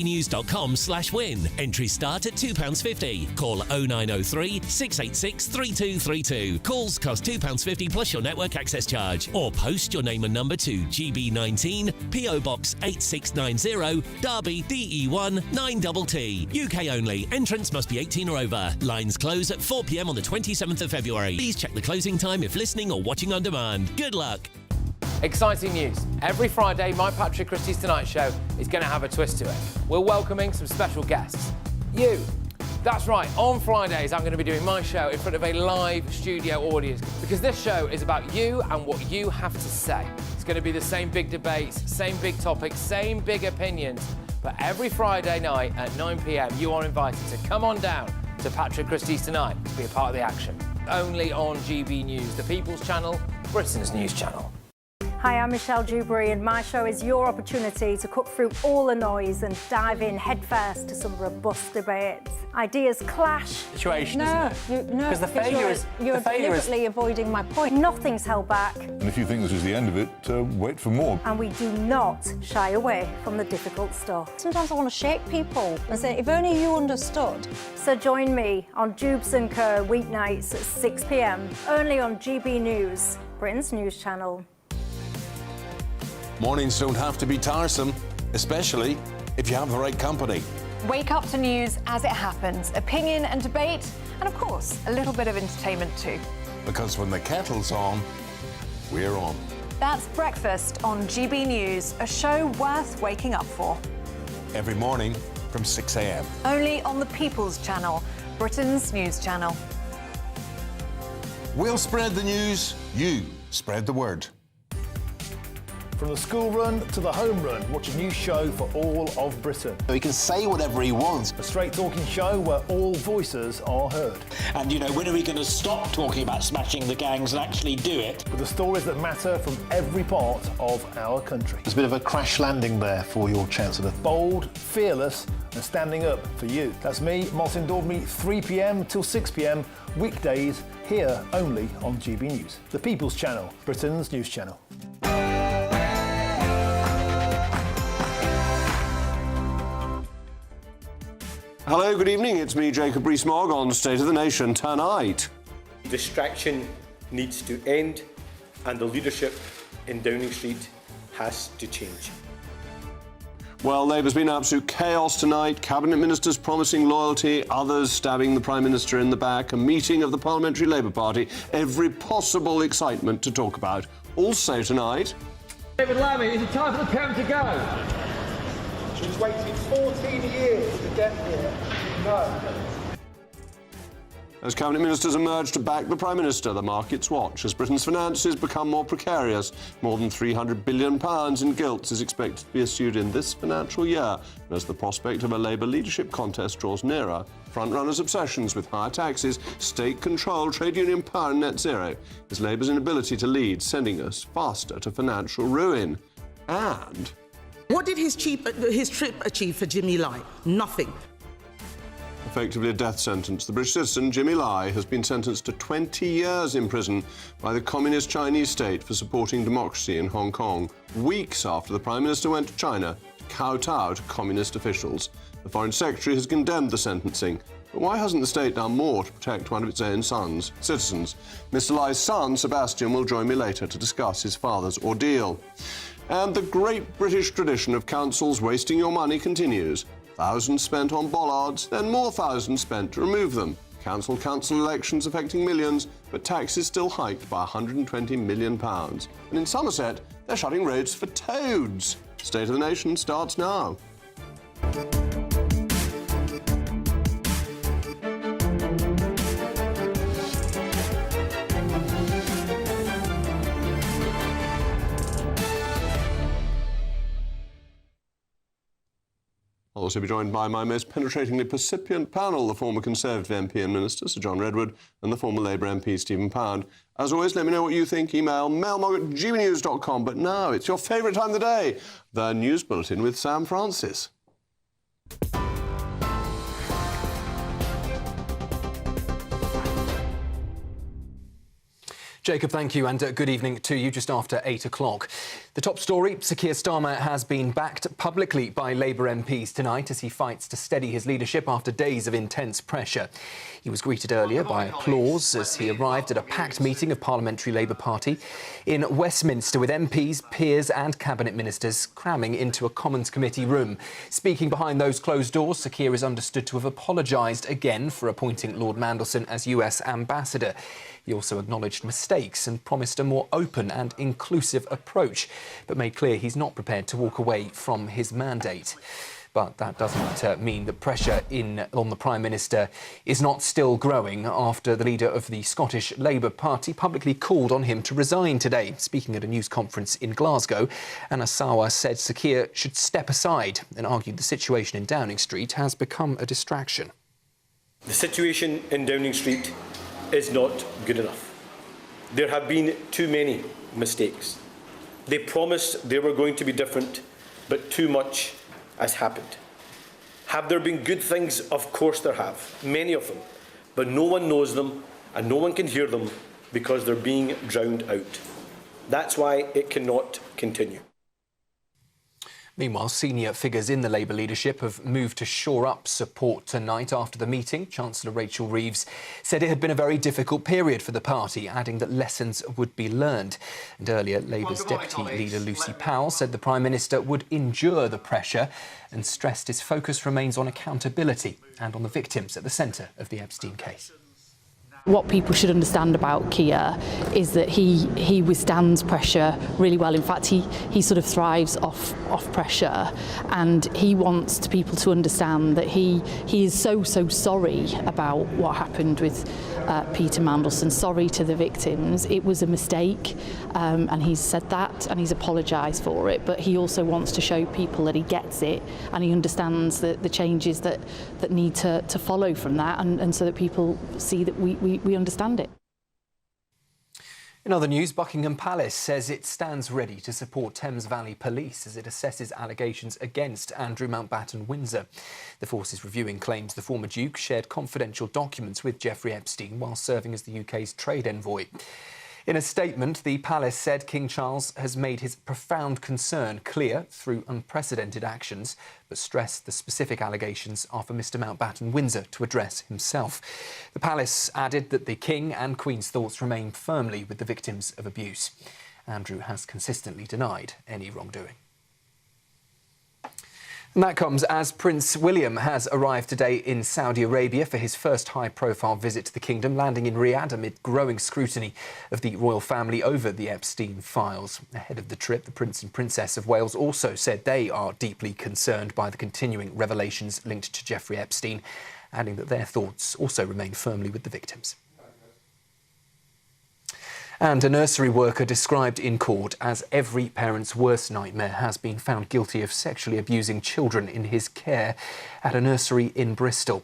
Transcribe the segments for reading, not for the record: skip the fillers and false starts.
GBNews.com/win. Entries start at £2.50. Call 0903 686 3232. Calls cost £2.50 plus your network access charge. Or post your name and number to GB19, PO Box 8690, Derby, DE1 9TT. UK only. Entrance must be 18 or over. Lines close at 4 p.m. on the 27th of February. Please check the closing time if listening or watching on demand. Good luck. Exciting news. Every Friday, my Patrick Christie's Tonight Show is going to have a twist to it. We're welcoming some special guests. You. That's right, on Fridays I'm going to be doing my show in front of a live studio audience because this show is about you and what you have to say. It's going to be the same big debates, same big topics, same big opinions. But every Friday night at 9 p.m, you are invited to come on down to Patrick Christie's Tonight to be a part of the action. Only on GB News, the People's Channel, Britain's news channel. Hi, I'm Michelle Dewberry and my show is your opportunity to cut through all the noise and dive in headfirst to some robust debates. Ideas clash. Situation, isn't it? Because the failure is... You're deliberately avoiding my point. Nothing's held back. And if you think this is the end of it, wait for more. And we do not shy away from the difficult stuff. Sometimes I want to shake people and say, if only you understood. So join me on Jubes & Kerr weeknights at 6 p.m, only on GB News, Britain's news channel. Mornings don't have to be tiresome, especially if you have the right company. Wake up to news as it happens, opinion and debate, and of course, a little bit of entertainment too. Because when the kettle's on, we're on. That's Breakfast on GB News, a show worth waking up for. Every morning from 6 a.m. Only on the People's Channel, Britain's news channel. We'll spread the news, you spread the word. From the school run to the home run, watch a new show for all of Britain. He can say whatever he wants. A straight-talking show where all voices are heard. And, you know, when are we going to stop talking about smashing the gangs and actually do it? With the stories that matter from every part of our country. There's a bit of a crash landing there for your Chancellor. Bold, fearless and standing up for you. That's me, Martin Daubney, 3 p.m. till 6 p.m, weekdays, here only on GB News. The People's Channel, Britain's news channel. Hello, good evening. It's me, Jacob Rees-Mogg, on State of the Nation tonight. Distraction needs to end and the leadership in Downing Street has to change. Well, Labour's been absolute chaos tonight. Cabinet ministers promising loyalty, others stabbing the Prime Minister in the back, a meeting of the Parliamentary Labour Party, every possible excitement to talk about. Also tonight... David Lammy, is it time for the PM to go? She's waited 14 years to get here. No. As Cabinet ministers emerge to back the Prime Minister, the markets watch. As Britain's finances become more precarious, more than £300 billion in gilts is expected to be issued in this financial year. And as the prospect of a Labour leadership contest draws nearer, frontrunners' obsessions with higher taxes, state control, trade union power and net zero is Labour's inability to lead, sending us faster to financial ruin. And... what did his trip achieve for Jimmy Lai? Nothing. Effectively a death sentence. The British citizen Jimmy Lai has been sentenced to 20 years in prison by the Communist Chinese state for supporting democracy in Hong Kong, weeks after the Prime Minister went to China to kowtow to communist officials. The Foreign Secretary has condemned the sentencing. But why hasn't the state done more to protect one of its own citizens? Mr. Lai's son, Sebastian, will join me later to discuss his father's ordeal. And the great British tradition of councils wasting your money continues. Thousands spent on bollards, then more thousands spent to remove them. Council elections affecting millions, but taxes still hiked by £120 million. And in Somerset, they're shutting roads for toads. State of the Nation starts now. I'll also be joined by my most penetratingly percipient panel, the former Conservative MP and Minister, Sir John Redwood, and the former Labour MP, Stephen Pound. As always, let me know what you think. Email mailmog@gbnews.com. But now it's your favourite time of the day, the News Bulletin with Sam Francis. Jacob, thank you, and good evening to you just after 8 o'clock. The The top story, Sir Keir Starmer has been backed publicly by Labour MPs tonight as he fights to steady his leadership after days of intense pressure. He was greeted earlier by applause as he arrived at a packed meeting of Parliamentary Labour Party in Westminster with MPs, peers and Cabinet Ministers cramming into a Commons Committee room. Speaking behind those closed doors, Sir Keir is understood to have apologised again for appointing Lord Mandelson as US Ambassador. He also acknowledged mistakes and promised a more open and inclusive approach, but made clear he's not prepared to walk away from his mandate. But that doesn't mean that pressure on the Prime Minister is not still growing after the leader of the Scottish Labour Party publicly called on him to resign today. Speaking at a news conference in Glasgow, Anna Sawar said Sir Keir should step aside and argued the situation in Downing Street has become a distraction. The situation in Downing Street is not good enough. There have been too many mistakes. They promised they were going to be different, but too much has happened. Have there been good things? Of course there have, many of them, but no one knows them and no one can hear them because they're being drowned out. That's why it cannot continue. Meanwhile, senior figures in the Labour leadership have moved to shore up support tonight after the meeting. Chancellor Rachel Reeves said it had been a very difficult period for the party, adding that lessons would be learned. And earlier, Labour's deputy leader Lucy Powell said the Prime Minister would endure the pressure and stressed his focus remains on accountability and on the victims at the centre of the Epstein case. What people should understand about Keir is that he withstands pressure really well. In fact, he sort of thrives off pressure, and he wants people to understand that he is so sorry about what happened with Peter Mandelson, sorry to the victims. It was a mistake, and he's said that and he's apologised for it, but he also wants to show people that he gets it and he understands the changes that need to follow from that, and so that people see that we understand it. In other news, Buckingham Palace says it stands ready to support Thames Valley Police as it assesses allegations against Andrew Mountbatten-Windsor. The force is reviewing claims the former Duke shared confidential documents with Jeffrey Epstein while serving as the UK's trade envoy. In a statement, the palace said King Charles has made his profound concern clear through unprecedented actions, but stressed the specific allegations are for Mr Mountbatten-Windsor to address himself. The palace added that the King and Queen's thoughts remain firmly with the victims of abuse. Andrew has consistently denied any wrongdoing. And that comes as Prince William has arrived today in Saudi Arabia for his first high-profile visit to the kingdom, landing in Riyadh amid growing scrutiny of the royal family over the Epstein files. Ahead of the trip, the Prince and Princess of Wales also said they are deeply concerned by the continuing revelations linked to Jeffrey Epstein, adding that their thoughts also remain firmly with the victims. And a nursery worker described in court as every parent's worst nightmare has been found guilty of sexually abusing children in his care at a nursery in Bristol.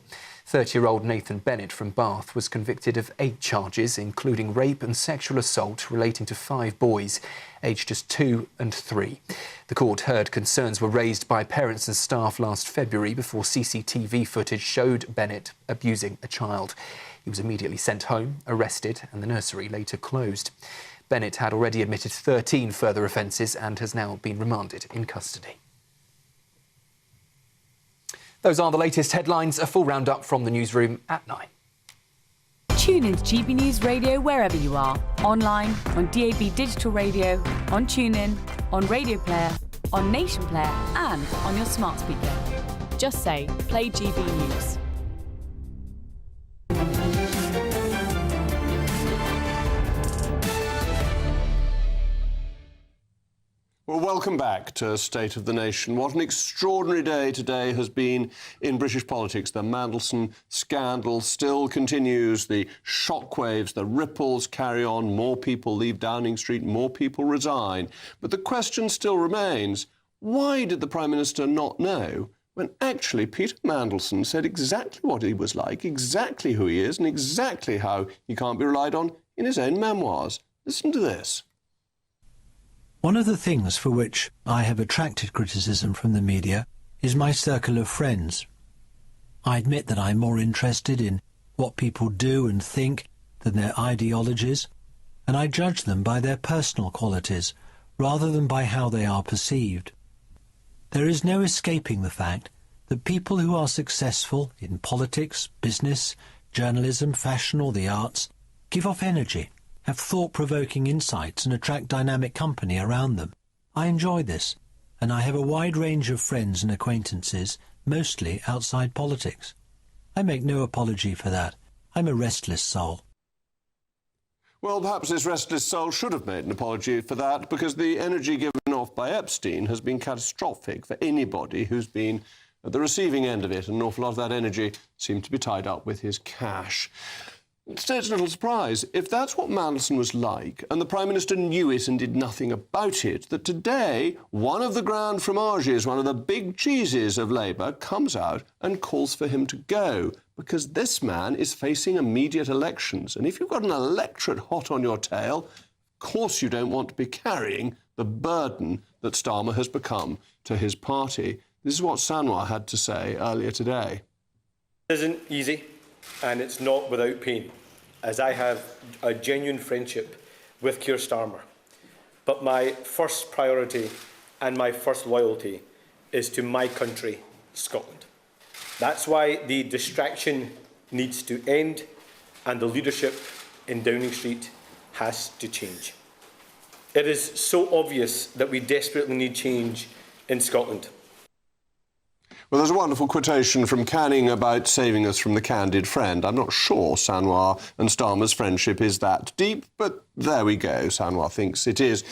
30-year-old Nathan Bennett from Bath was convicted of 8 charges, including rape and sexual assault relating to 5 boys, aged just 2 and 3. The court heard concerns were raised by parents and staff last February before CCTV footage showed Bennett abusing a child. He was immediately sent home, arrested, and the nursery later closed. Bennett had already admitted 13 further offences and has now been remanded in custody. Those are the latest headlines. A full roundup from the newsroom at 9. Tune in to GB News Radio wherever you are. Online, on DAB digital radio, on TuneIn, on Radio Player, on Nation Player and on your smart speaker. Just say, play GB News. Well, welcome back to State of the Nation. What an extraordinary day today has been in British politics. The Mandelson scandal still continues. The shockwaves, the ripples carry on. More people leave Downing Street, more people resign. But the question still remains, why did the Prime Minister not know when actually Peter Mandelson said exactly what he was like, exactly who he is, and exactly how he can't be relied on in his own memoirs? Listen to this. One of the things for which I have attracted criticism from the media is my circle of friends. I admit that I'm more interested in what people do and think than their ideologies, and I judge them by their personal qualities rather than by how they are perceived. There is no escaping the fact that people who are successful in politics, business, journalism, fashion or the arts give off energy, have thought-provoking insights and attract dynamic company around them. I enjoy this, and I have a wide range of friends and acquaintances, mostly outside politics. I make no apology for that. I'm a restless soul. Well, perhaps this restless soul should have made an apology for that, because the energy given off by Epstein has been catastrophic for anybody who's been at the receiving end of it, and an awful lot of that energy seemed to be tied up with his cash. It's a little surprise, if that's what Mandelson was like, and the Prime Minister knew it and did nothing about it, that today one of the grand fromages, one of the big cheeses of Labour, comes out and calls for him to go, because this man is facing immediate elections. And if you've got an electorate hot on your tail, of course you don't want to be carrying the burden that Starmer has become to his party. This is what Sanwar had to say earlier today. It isn't easy, and it's not without pain, as I have a genuine friendship with Keir Starmer. But my first priority and my first loyalty is to my country, Scotland. That's why the distraction needs to end, and the leadership in Downing Street has to change. It is so obvious that we desperately need change in Scotland. Well, there's a wonderful quotation from Canning about saving us from the candid friend. I'm not sure Sanwar and Starmer's friendship is that deep, but there we go. Sanwar thinks it is.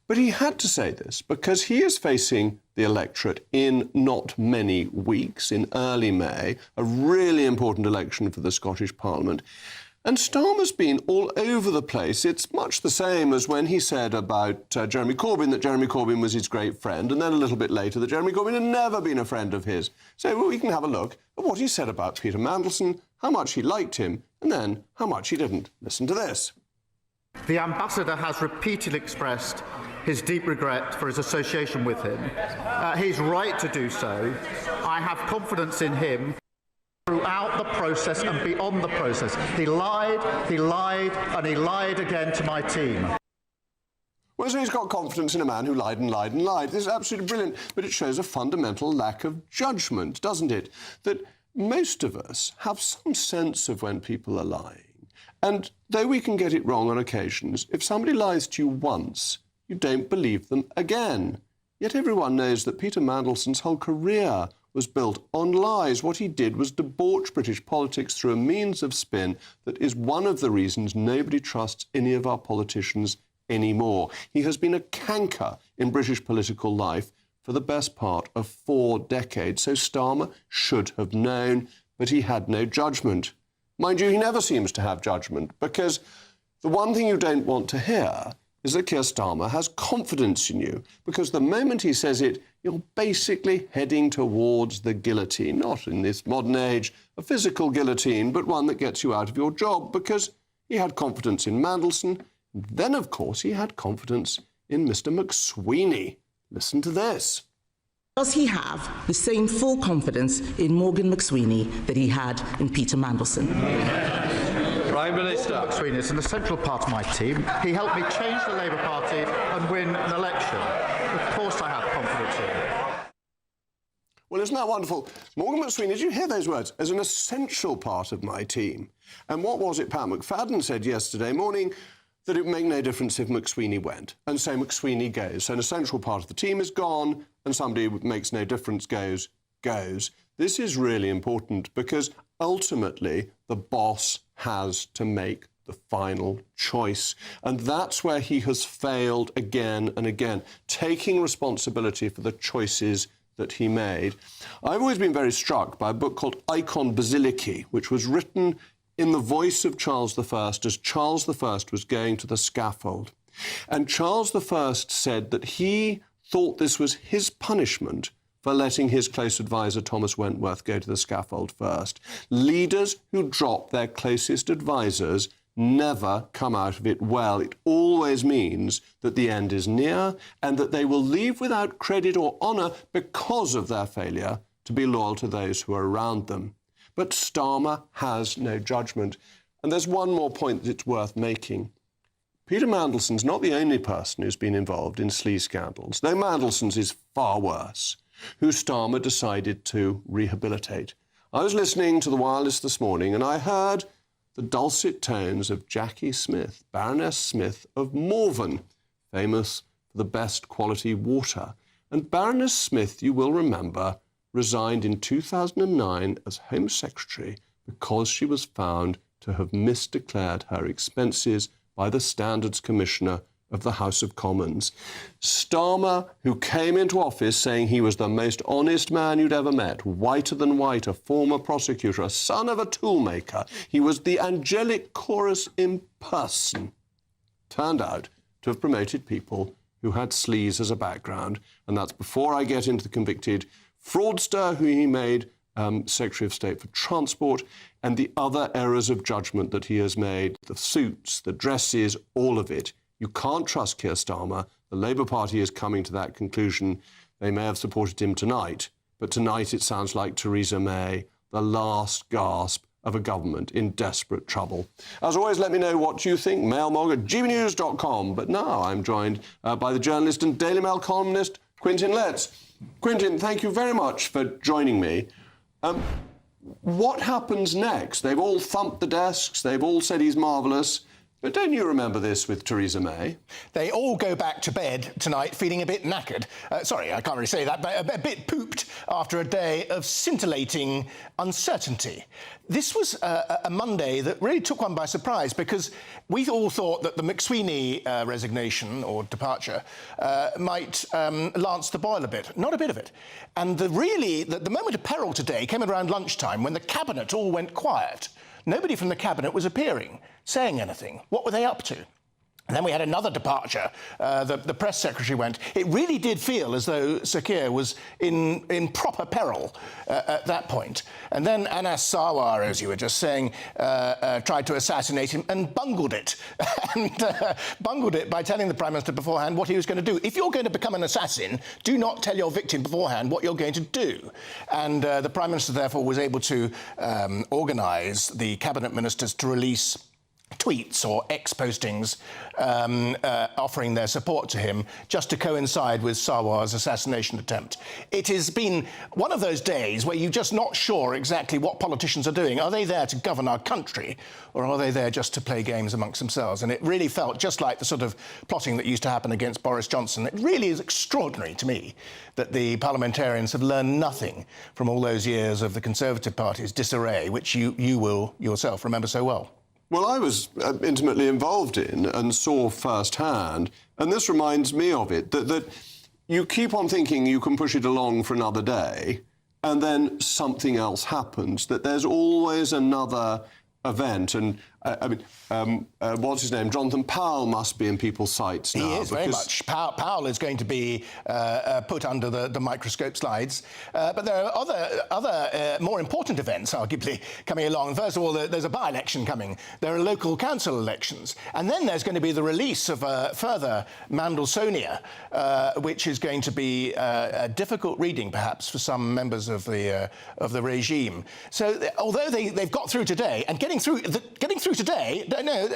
But he had to say this because he is facing the electorate in not many weeks, in early May, a really important election for the Scottish Parliament. And Starmer's been all over the place. It's much the same as when he said about Jeremy Corbyn that Jeremy Corbyn was his great friend, and then a little bit later that Jeremy Corbyn had never been a friend of his. So we can have a look at what he said about Peter Mandelson, how much he liked him, and then how much he didn't. Listen to this. The ambassador has repeatedly expressed his deep regret for his association with him. He's right to do so. I have confidence in him. Throughout the process and beyond the process. He lied, and he lied again to my team. Well, so he's got confidence in a man who lied and lied and lied. This is absolutely brilliant, but it shows a fundamental lack of judgment, doesn't it? That most of us have some sense of when people are lying. And though we can get it wrong on occasions, if somebody lies to you once, you don't believe them again. Yet everyone knows that Peter Mandelson's whole career was built on lies. What he did was debauch British politics through a means of spin that is one of the reasons nobody trusts any of our politicians anymore. He has been a canker in British political life for the best part of 4 decades. So Starmer should have known, but he had no judgment. Mind you, he never seems to have judgment, because the one thing you don't want to hear is that Keir Starmer has confidence in you, because the moment he says it, you're basically heading towards the guillotine, not in this modern age a physical guillotine, but one that gets you out of your job, because he had confidence in Mandelson. Then, of course, he had confidence in Mr. McSweeney. Listen to this. Does he have the same full confidence in Morgan McSweeney that he had in Peter Mandelson? Prime Minister. McSweeney is an essential part of my team. He helped me change the Labour Party and win an election. Of course I have confidence in him. Well, isn't that wonderful? Morgan McSweeney, did you hear those words? As an essential part of my team. And what was it Pat McFadden said yesterday morning? That it would make no difference if McSweeney went. And so McSweeney goes. So an essential part of the team is gone, and somebody who makes no difference goes. This is really important, because ultimately the boss has to make the final choice. And that's where he has failed again and again, taking responsibility for the choices that he made. I've always been very struck by a book called Icon Basiliki, which was written in the voice of Charles I as Charles I was going to the scaffold. And Charles I said that he thought this was his punishment for letting his close advisor Thomas Wentworth go to the scaffold first. Leaders who drop their closest advisors never come out of it well. It always means that the end is near and that they will leave without credit or honour because of their failure to be loyal to those who are around them. But Starmer has no judgment. And there's one more point that it's worth making. Peter Mandelson's not the only person who's been involved in sleaze scandals, though Mandelson's is far worse, who Starmer decided to rehabilitate. I was listening to the Wireless this morning and I heard the dulcet tones of Jackie Smith, Baroness Smith of Morven, famous for the best quality water. And Baroness Smith, you will remember, resigned in 2009 as Home Secretary because she was found to have misdeclared her expenses by the Standards Commissioner of the House of Commons. Starmer, who came into office saying he was the most honest man you'd ever met, whiter than white, a former prosecutor, a son of a toolmaker, he was the angelic chorus in person, turned out to have promoted people who had sleaze as a background, and that's before I get into the convicted fraudster who he made Secretary of State for Transport, and the other errors of judgment that he has made, the suits, the dresses, all of it. You can't trust Keir Starmer. The Labour Party is coming to that conclusion. They may have supported him tonight, but tonight it sounds like Theresa May, the last gasp of a government in desperate trouble. As always, let me know what you think. mailmog@gbnews.com. But now I'm joined by the journalist and Daily Mail columnist, Quentin Letts. Quentin, thank you very much for joining me. What happens next? They've all thumped the desks. They've all said he's marvellous. But don't you remember this with Theresa May? They all go back to bed tonight feeling a bit knackered. Sorry, I can't really say that, but a bit pooped after a day of scintillating uncertainty. This was a Monday that really took one by surprise because we all thought that the McSweeney resignation or departure might lance the boil a bit. Not a bit of it. And the moment of peril today came around lunchtime when the Cabinet all went quiet. Nobody from the Cabinet was appearing, saying anything. What were they up to? And then we had another departure. The press secretary went. It really did feel as though Sir Keir was in proper peril at that point. And then Anas Sarwar, as you were just saying, tried to assassinate him and bungled it. And bungled it by telling the Prime Minister beforehand what he was going to do. If you're going to become an assassin, do not tell your victim beforehand what you're going to do. And the Prime Minister, therefore, was able to organise the Cabinet Ministers to release tweets or X-postings offering their support to him just to coincide with Sarwar's assassination attempt. It has been one of those days where you're just not sure exactly what politicians are doing. Are they there to govern our country or are they there just to play games amongst themselves? And it really felt just like the sort of plotting that used to happen against Boris Johnson. It really is extraordinary to me that the parliamentarians have learned nothing from all those years of the Conservative Party's disarray, which you will yourself remember so well. Well, I was intimately involved in and saw firsthand, and this reminds me of it, that you keep on thinking you can push it along for another day, and then something else happens, that there's always another event. And, what's his name? Jonathan Powell must be in people's sights now. He is, very much. Powell is going to be put under the microscope slides. But there are other more important events, arguably, coming along. First of all, there's a by-election coming. There are local council elections. And then there's going to be the release of further Mandelsonia, which is going to be a difficult reading, perhaps, for some members of the regime. So, although they've got through today, and getting through today,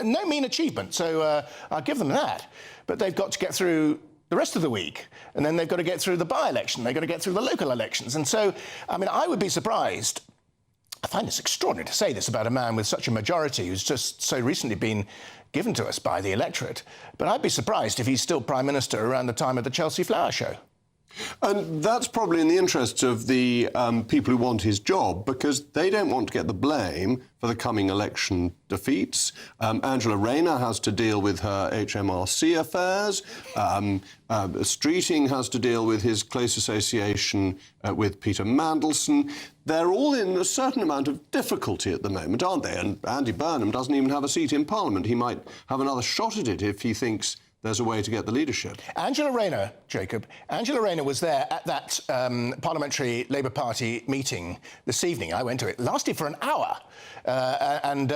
no mean achievement, so I'll give them that. But they've got to get through the rest of the week, and then they've got to get through the by-election, they've got to get through the local elections. And so, I mean, I would be surprised. I find this extraordinary to say this about a man with such a majority who's just so recently been given to us by the electorate, but I'd be surprised if he's still Prime Minister around the time of the Chelsea Flower Show. And that's probably in the interests of the people who want his job, because they don't want to get the blame for the coming election defeats. Angela Rayner has to deal with her HMRC affairs. Streeting has to deal with his close association with Peter Mandelson. They're all in a certain amount of difficulty at the moment, aren't they? And Andy Burnham doesn't even have a seat in Parliament. He might have another shot at it if he thinks there's a way to get the leadership. Angela Rayner, Jacob, Angela Rayner was there at that Parliamentary Labour Party meeting this evening. I went to it. It lasted for an hour. And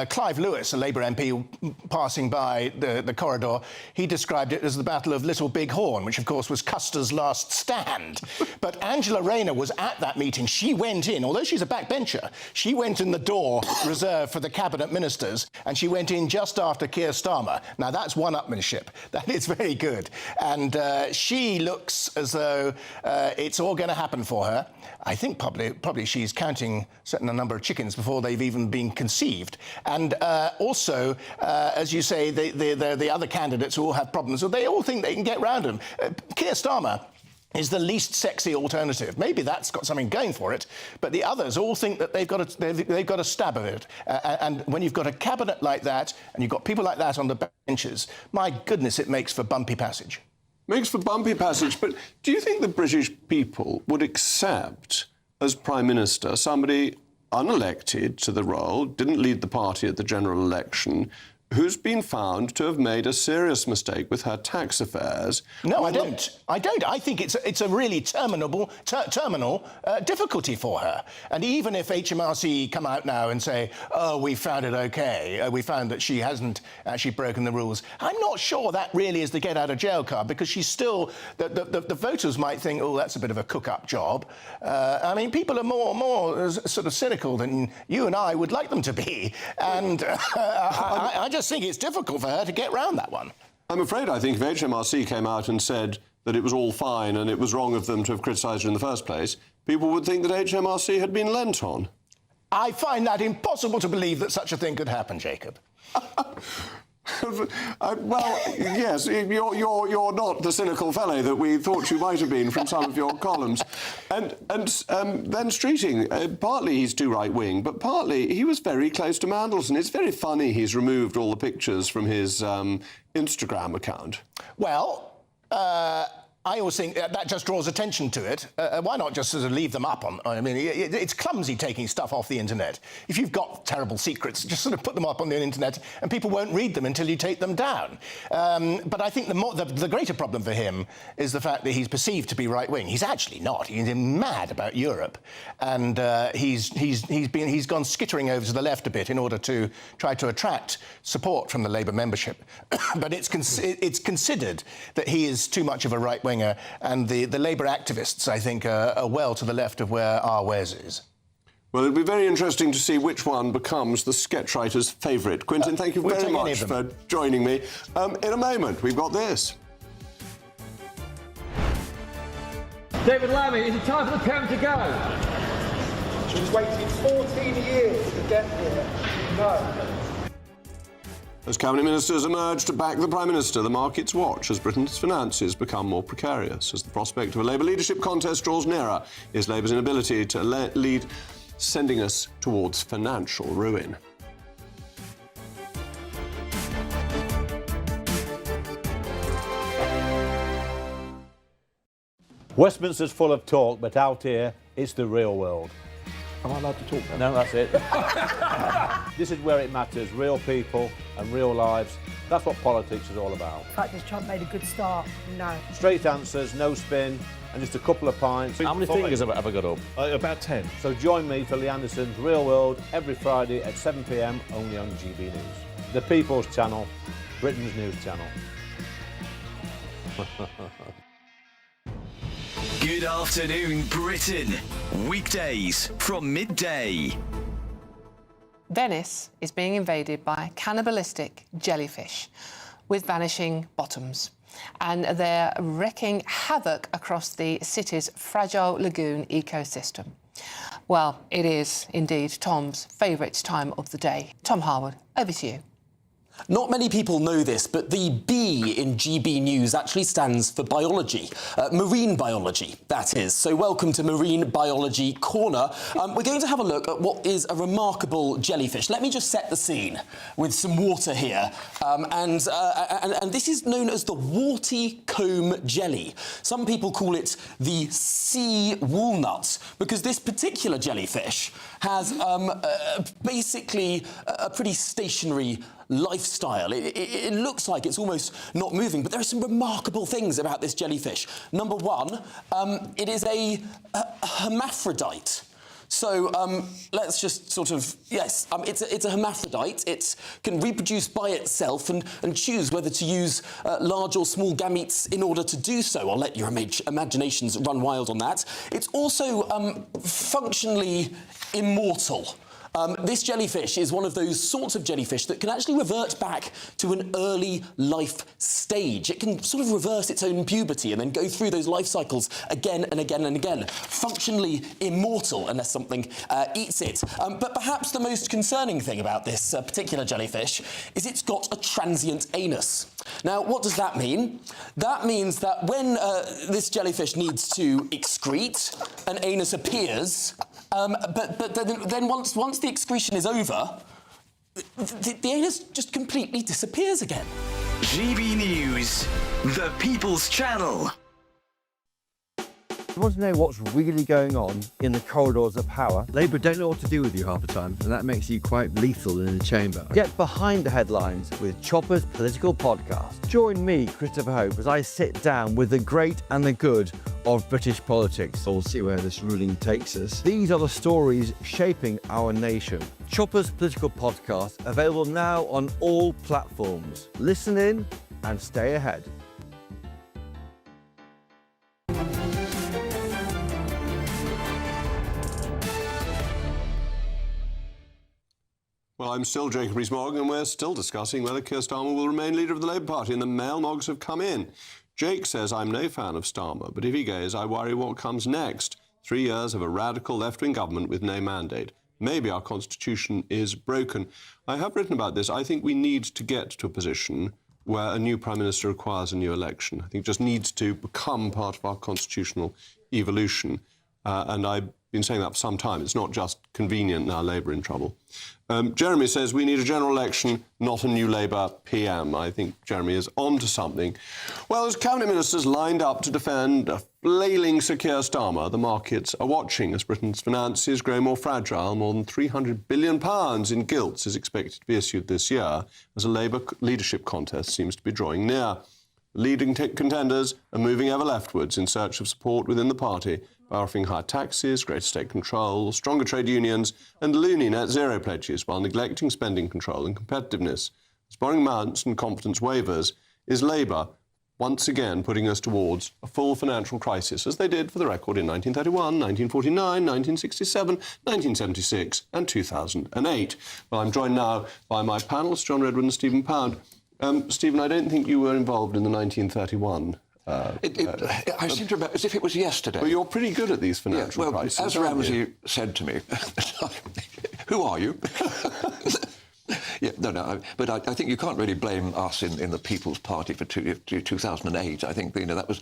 Clive Lewis, a Labour MP passing by the corridor, he described it as the Battle of Little Big Horn, which, of course, was Custer's last stand. But Angela Rayner was at that meeting. She went in, although she's a backbencher, she went in the door reserved for the cabinet ministers, and she went in just after Keir Starmer. Now, that's one-upmanship. That is very good. And she looks as though it's all going to happen for her. I think probably she's counting a number of chickens before they've even been conceived. And also, as you say, the other candidates all have problems, so they all think they can get round them. Keir Starmer is the least sexy alternative. Maybe that's got something going for it, but the others all think that they've got a stab of it. And when you've got a cabinet like that, and you've got people like that on the benches, my goodness, it makes for bumpy passage. Makes for bumpy passage, but do you think the British people would accept, as Prime Minister, somebody unelected to the role, didn't lead the party at the general election, who's been found to have made a serious mistake with her tax affairs? No, I don't. I think it's a really terminal difficulty for her. And even if HMRC come out now and say, oh, we found it OK, we found that she hasn't actually broken the rules, I'm not sure that really is the get-out-of-jail card, because she's still... The voters might think, oh, that's a bit of a cook-up job. I mean, people are more sort of cynical than you and I would like them to be. And I just think it's difficult for her to get round that one. I'm afraid I think if HMRC came out and said that it was all fine and it was wrong of them to have criticised her in the first place, people would think that HMRC had been lent on. I find that impossible to believe that such a thing could happen, Jacob. Well, yes, you're not the cynical fellow that we thought you might have been from some of your columns. And then Streeting, partly he's too right-wing, but partly he was very close to Mandelson. It's very funny he's removed all the pictures from his Instagram account. Well, I always think that just draws attention to it. Why not just sort of leave them up on... I mean, it's clumsy taking stuff off the internet. If you've got terrible secrets, just sort of put them up on the internet and people won't read them until you take them down. But I think the greater problem for him is the fact that he's perceived to be right-wing. He's actually not. He's mad about Europe. And he's gone skittering over to the left a bit in order to try to attract support from the Labour membership. But it's considered that he is too much of a right-wing, and the Labour activists, I think, are well to the left of where our Wes is. Well, it'll be very interesting to see which one becomes the sketch writer's favourite. Quentin, thank you very much for joining me. In a moment, we've got this. David Lammy, is it time for the parent to go? She's waited 14 years to get here. No. As Cabinet Ministers emerge to back the Prime Minister, the markets watch as Britain's finances become more precarious. As the prospect of a Labour leadership contest draws nearer, is Labour's inability to lead sending us towards financial ruin? Westminster's full of talk, but out here, it's the real world. Am I allowed to talk now? No, that's it. This is where it matters, real people and real lives. That's what politics is all about. In fact, has Trump made a good start? No. Straight answers, no spin, and just a couple of pints. How many fingers have I got up? About 10. So join me for Lee Anderson's Real World every Friday at 7 p.m, only on GB News. The People's Channel, Britain's news channel. Good afternoon, Britain. Weekdays from midday. Venice is being invaded by cannibalistic jellyfish with vanishing bottoms, and they're wreaking havoc across the city's fragile lagoon ecosystem. Well, it is indeed Tom's favourite time of the day. Tom Harwood, over to you. Not many people know this, but the B in GB News actually stands for biology. Marine biology, that is. So welcome to Marine Biology Corner. We're going to have a look at what is a remarkable jellyfish. Let me just set the scene with some water here. And this is known as the warty comb jelly. Some people call it the sea walnut, because this particular jellyfish has basically a pretty stationary lifestyle. It looks like it's almost not moving, but there are some remarkable things about this jellyfish. Number one, it is a hermaphrodite. So let's just sort of, yes, it's a hermaphrodite. It can reproduce by itself and choose whether to use large or small gametes in order to do so. I'll let your imaginations run wild on that. It's also functionally immortal. This jellyfish is one of those sorts of jellyfish that can actually revert back to an early life stage. It can sort of reverse its own puberty and then go through those life cycles again and again and again. Functionally immortal unless something eats it. But perhaps the most concerning thing about this particular jellyfish is it's got a transient anus. Now, what does that mean? That means that when this jellyfish needs to excrete, an anus appears. But then once the excretion is over, the anus just completely disappears again. GB News, the People's Channel. You want to know what's really going on in the corridors of power? Labour don't know what to do with you half the time, and that makes you quite lethal in the chamber. Get behind the headlines with Chopper's Political Podcast. Join me, Christopher Hope, as I sit down with the great and the good of British politics. We'll see where this ruling takes us. These are the stories shaping our nation. Chopper's Political Podcast, available now on all platforms. Listen in and stay ahead. Well, I'm still Jacob Rees-Mogg, and we're still discussing whether Keir Starmer will remain leader of the Labour Party, and the mail-mogs have come in. Jake says, I'm no fan of Starmer, but if he goes, I worry what comes next. 3 years of a radical left-wing government with no mandate. Maybe our constitution is broken. I have written about this. I think we need to get to a position where a new Prime Minister requires a new election. I think it just needs to become part of our constitutional evolution. And I've been saying that for some time. It's not just convenient now Labour in trouble. Jeremy says we need a general election, not a new Labour PM. I think Jeremy is on to something. Well, as Cabinet Ministers lined up to defend a flailing Sir Keir Starmer, the markets are watching as Britain's finances grow more fragile. More than £300 billion in gilts is expected to be issued this year as a Labour leadership contest seems to be drawing near. Leading contenders are moving ever leftwards in search of support within the party by offering higher taxes, greater state control, stronger trade unions and loony net zero pledges while neglecting spending control and competitiveness. As borrowing mounts and confidence wavers, is Labour once again putting us towards a full financial crisis, as they did, for the record, in 1931, 1949, 1967, 1976 and 2008. Well, I'm joined now by my panellists, John Redwood and Stephen Pound. Stephen, I don't think you were involved in the 1931... I seem to remember as if it was yesterday. But you're pretty good at these financial crises. As Ramsey said to me, who are you? But I think you can't really blame us in the People's Party for 2008. I think that was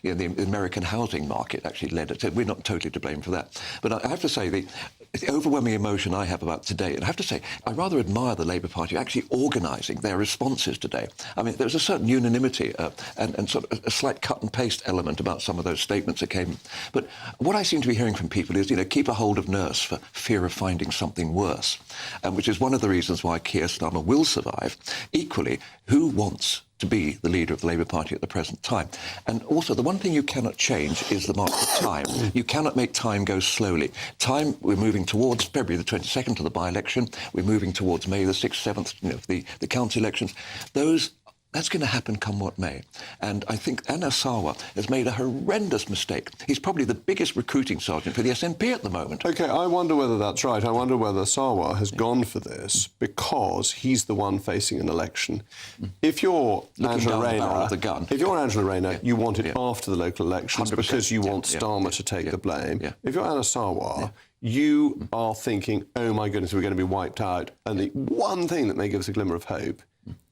the American housing market actually led it. So we're not totally to blame for that. But I have to say the overwhelming emotion I have about today, and I have to say I rather admire the Labour Party actually organising their responses today. I mean, there was a certain unanimity and sort of a slight cut and paste element about some of those statements that came. But what I seem to be hearing from people is, keep a hold of nurse for fear of finding something worse, which is one of the reasons why Keir Starmer will survive. Equally, who wants to be the leader of the Labour Party at the present time? And also, the one thing you cannot change is the mark of time. You cannot make time go slowly. Time, we're moving towards February the 22nd to the by-election. We're moving towards May the 6th, 7th, the council elections. That's going to happen come what may. And I think Anna Sarwar has made a horrendous mistake. He's probably the biggest recruiting sergeant for the SNP at the moment. OK, I wonder whether that's right. I wonder whether Sarwar has gone for this because he's the one facing an election. If you're Angela Rayner, you want it after the local elections because you want Starmer to take the blame. If you're Anna Sarwar, you are thinking, oh, my goodness, we're going to be wiped out. And the one thing that may give us a glimmer of hope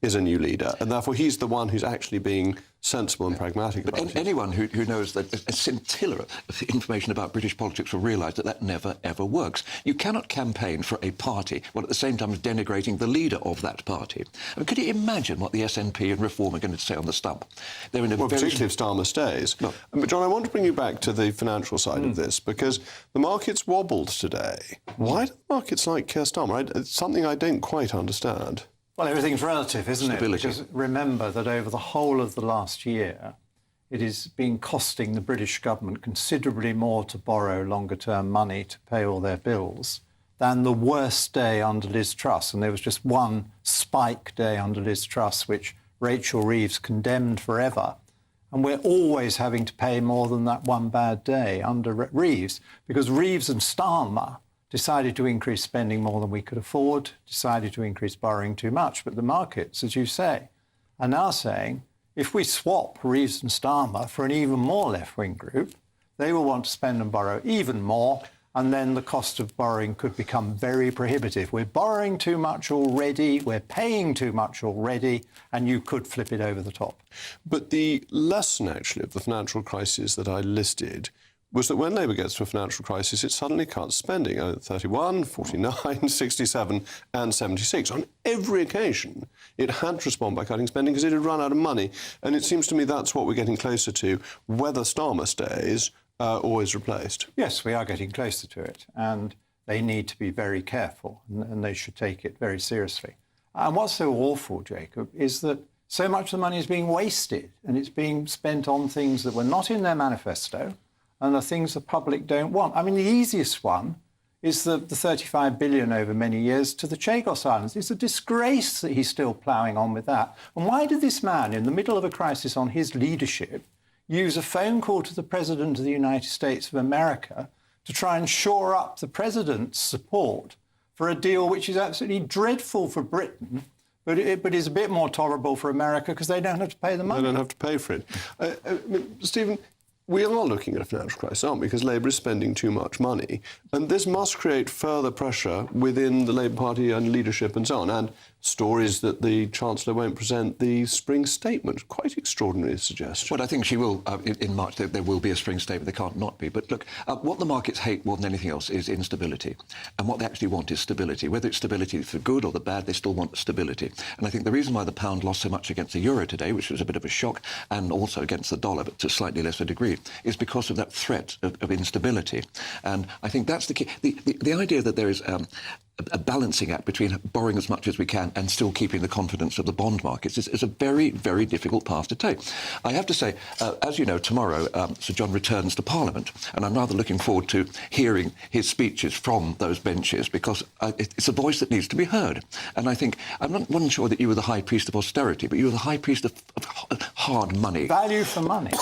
is a new leader, and therefore he's the one who's actually being sensible and pragmatic about it. Anyone who knows that a scintilla of information about British politics will realise that never, ever works. You cannot campaign for a party while at the same time denigrating the leader of that party. I mean, could you imagine what the SNP and Reform are going to say on the stump? They're in a particularly if Starmer stays. No. But, John, I want to bring you back to the financial side of this, because the markets wobbled today. Why do the markets like Keir Starmer? It's something I don't quite understand. Well, everything's relative, isn't Stability. it? Because remember that over the whole of the last year, it has been costing the British government considerably more to borrow longer-term money to pay all their bills than the worst day under Liz Truss. And there was just one spike day under Liz Truss, which Rachel Reeves condemned forever. And we're always having to pay more than that one bad day under Reeves, because Reeves and Starmer decided to increase spending more than we could afford, decided to increase borrowing too much. But the markets, as you say, are now saying, if we swap Reeves and Starmer for an even more left-wing group, they will want to spend and borrow even more, and then the cost of borrowing could become very prohibitive. We're borrowing too much already, we're paying too much already, and you could flip it over the top. But the lesson, actually, of the financial crisis that I listed was that when Labour gets to a financial crisis, it suddenly cuts spending. 31, 49, 67 and 76. On every occasion, it had to respond by cutting spending because it had run out of money. And it seems to me that's what we're getting closer to, whether Starmer stays or is replaced. Yes, we are getting closer to it. And they need to be very careful, and they should take it very seriously. And what's so awful, Jacob, is that so much of the money is being wasted, and it's being spent on things that were not in their manifesto, and the things the public don't want. I mean, the easiest one is the 35 billion over many years to the Chagos Islands. It's a disgrace that he's still ploughing on with that. And why did this man, in the middle of a crisis on his leadership, use a phone call to the President of the United States of America to try and shore up the President's support for a deal which is absolutely dreadful for Britain, but is a bit more tolerable for America because they don't have to pay the money? They don't have to pay for it. Stephen, we are looking at a financial crisis, aren't we? Because Labour is spending too much money. And this must create further pressure within the Labour Party and leadership and so on. And stories that the Chancellor won't present the spring statement. Quite extraordinary suggestion. Well, I think she will, in March, there will be a spring statement. There can't not be. But look, what the markets hate more than anything else is instability. And what they actually want is stability. Whether it's stability for good or the bad, they still want stability. And I think the reason why the pound lost so much against the euro today, which was a bit of a shock, and also against the dollar, but to a slightly lesser degree, is because of that threat of instability. And I think that's the key. The idea that there is a balancing act between borrowing as much as we can and still keeping the confidence of the bond markets is a very, very difficult path to take. I have to say, as you know, tomorrow Sir John returns to Parliament, and I'm rather looking forward to hearing his speeches from those benches, because it's a voice that needs to be heard. And I think, wasn't sure that you were the high priest of austerity, but you were the high priest of hard money. Value for money.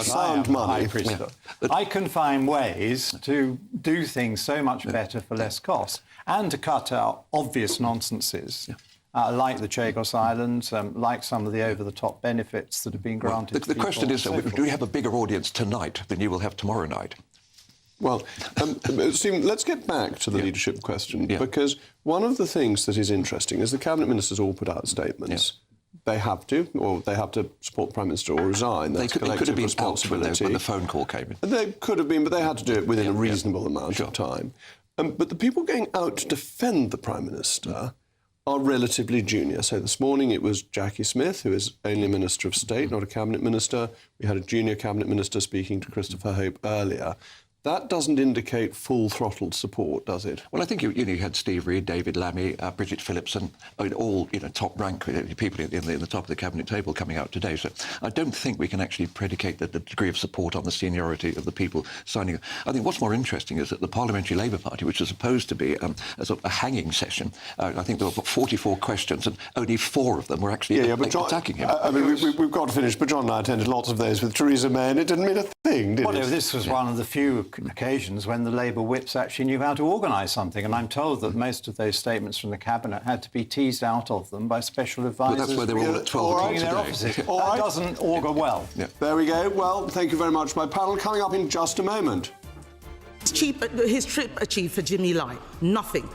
Sound money. Yeah. I can find ways to do things so much better for less cost, and to cut out obvious nonsenses, like the Chagos Islands, like some of the over-the-top benefits that have been granted. The question is, do we have a bigger audience tonight than you will have tomorrow night? Well, Stephen, let's get back to the leadership question, because one of the things that is interesting is the Cabinet Ministers all put out statements. They have to, or they have to support the Prime Minister or resign. That's they could have been responsibility. When the phone call came in. They could have been, but they had to do it within a reasonable amount of time. But the people going out to defend the Prime Minister are relatively junior. So this morning it was Jackie Smith, who is only a Minister of State, not a Cabinet Minister. We had a junior Cabinet Minister speaking to Christopher Hope earlier. That doesn't indicate full-throttled support, does it? Well, I think you had Steve Reid, David Lammy, Bridget Phillipson, all top-rank people in the top of the cabinet table coming out today. So I don't think we can actually predicate the degree of support on the seniority of the people signing. I think what's more interesting is that the Parliamentary Labour Party, which was supposed to be a sort of a hanging session, I think there were 44 questions, and only 4 of them were actually attacking him. I mean, we've got to finish, but John and I attended lots of those with Theresa May, and it didn't mean a thing, did it? Well, this was one of the few occasions when the Labour whips actually knew how to organise something, and I'm told that most of those statements from the Cabinet had to be teased out of them by special advisers. But that's where they were all at 12 o'clock in their offices. That doesn't augur well. There we go. Well, thank you very much, my panel. Coming up in just a moment. His trip achieved for Jimmy Lai nothing.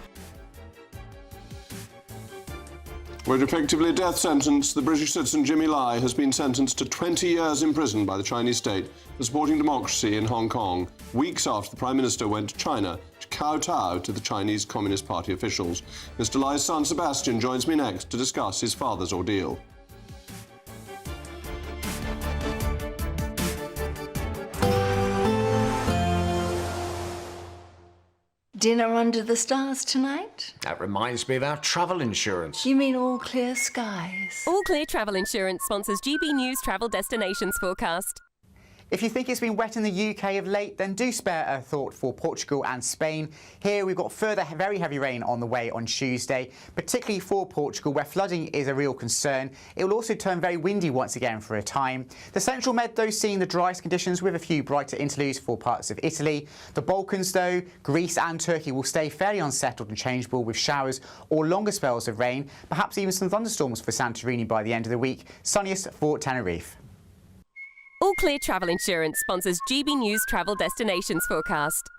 With effectively a death sentence, the British citizen Jimmy Lai has been sentenced to 20 years in prison by the Chinese state for supporting democracy in Hong Kong, weeks after the Prime Minister went to China to kowtow to the Chinese Communist Party officials. Mr. Lai's son Sebastian joins me next to discuss his father's ordeal. dinner under the stars tonight? That reminds me of our travel insurance. You mean all clear skies? All Clear Travel Insurance sponsors GB News travel destinations forecast. If you think it's been wet in the UK of late, then do spare a thought for Portugal and Spain. Here we've got further very heavy rain on the way on Tuesday, particularly for Portugal, where flooding is a real concern. It will also turn very windy once again for a time. The Central Med, though, seeing the driest conditions with a few brighter interludes for parts of Italy. The Balkans, though, Greece and Turkey will stay fairly unsettled and changeable with showers or longer spells of rain, perhaps even some thunderstorms for Santorini by the end of the week. Sunniest for Tenerife. All Clear Travel Insurance sponsors GB News travel destinations forecast.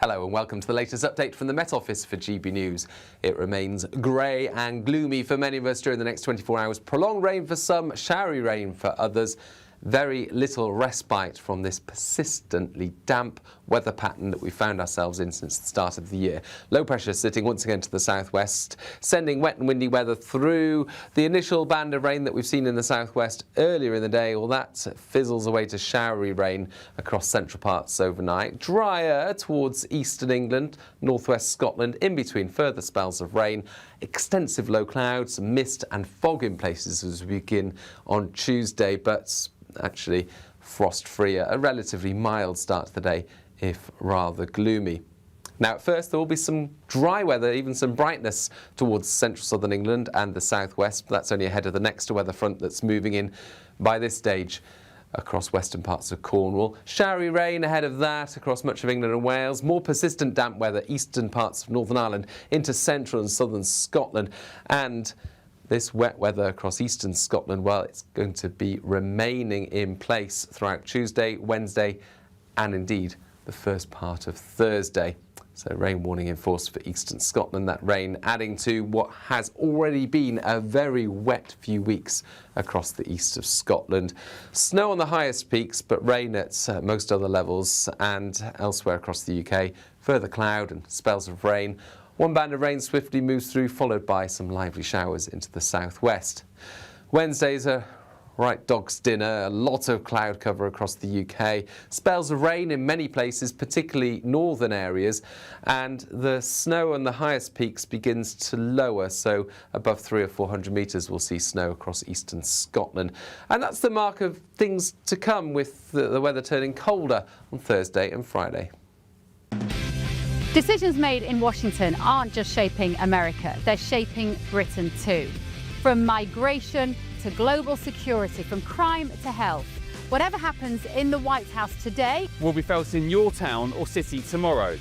Hello and welcome to the latest update from the Met Office for GB News. It remains grey and gloomy for many of us during the next 24 hours. Prolonged rain for some, showery rain for others. Very little respite from this persistently damp weather pattern that we found ourselves in since the start of the year. Low pressure sitting once again to the southwest, sending wet and windy weather through. The initial band of rain that we've seen in the southwest earlier in the day, well, that fizzles away to showery rain across central parts overnight. Drier towards eastern England, northwest Scotland, in between further spells of rain. Extensive low clouds, mist and fog in places as we begin on Tuesday, but actually frost-free. A relatively mild start to the day, if rather gloomy. Now, at first, there will be some dry weather, even some brightness towards central southern England and the southwest. But that's only ahead of the next weather front that's moving in by this stage across western parts of Cornwall. Showery rain ahead of that across much of England and Wales. More persistent damp weather eastern parts of Northern Ireland into central and southern Scotland. And this wet weather across eastern Scotland, well, it's going to be remaining in place throughout Tuesday, Wednesday, and indeed the first part of Thursday. So rain warning in force for eastern Scotland. That rain adding to what has already been a very wet few weeks across the east of Scotland. Snow on the highest peaks, but rain at most other levels and elsewhere across the UK. Further cloud and spells of rain. One band of rain swiftly moves through, followed by some lively showers into the southwest. Wednesday's a right dog's dinner, a lot of cloud cover across the UK. Spells of rain in many places, particularly northern areas, and the snow on the highest peaks begins to lower, so above 300 or 400 metres we'll see snow across eastern Scotland. And that's the mark of things to come, with the weather turning colder on Thursday and Friday. Decisions made in Washington aren't just shaping America, they're shaping Britain too. From migration to global security, from crime to health. Whatever happens in the White House today will be felt in your town or city tomorrow.